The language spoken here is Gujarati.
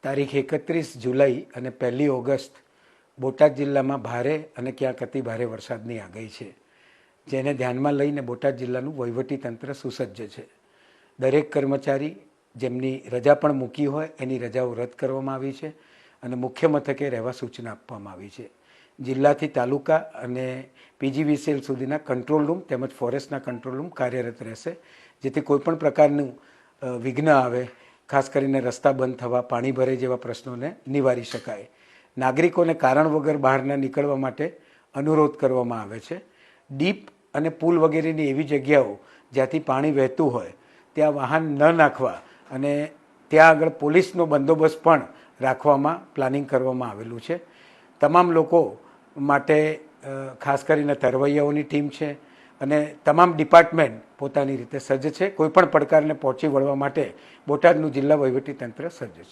તારીખ 31 જુલાઈ અને 1 ઓગસ્ટ બોટાદ જિલ્લામાં ભારે અને ક્યાંક અતિ ભારે વરસાદની આગાહી છે, જેને ધ્યાનમાં લઈને બોટાદ જિલ્લાનું વહીવટીતંત્ર સુસજ્જ છે. દરેક કર્મચારી જેમની રજા પણ મૂકી હોય એની રજાઓ રદ કરવામાં આવી છે અને મુખ્ય મથકે રહેવા સૂચના આપવામાં આવી છે. જિલ્લાથી તાલુકા અને PGVCL સુધીના કંટ્રોલ રૂમ તેમજ ફોરેસ્ટના કંટ્રોલ રૂમ કાર્યરત રહેશે, જેથી કોઈપણ પ્રકારનું વિઘ્ન આવે, ખાસ કરીને રસ્તા બંધ થવા, પાણી ભરે જેવા પ્રશ્નોને નિવારી શકાય. નાગરિકોને કારણ વગર બહાર ન નીકળવા માટે અનુરોધ કરવામાં આવે છે. ડીપ અને પુલ વગેરેની એવી જગ્યાઓ જ્યાંથી પાણી વહેતું હોય ત્યાં વાહન ન નાખવા અને ત્યાં આગળ પોલીસનો બંદોબસ્ત પણ રાખવામાં પ્લાનિંગ કરવામાં આવેલું છે. તમામ લોકો માટે ખાસ કરીને તરવૈયાઓની ટીમ છે અને તમામ ડિપાર્ટમેન્ટ પોતાની રીતે સજ્જ છે. કોઈપણ પડકારને પહોંચી વળવા માટે બોટાદનું જિલ્લા વહીવટીતંત્ર સજ્જ છે.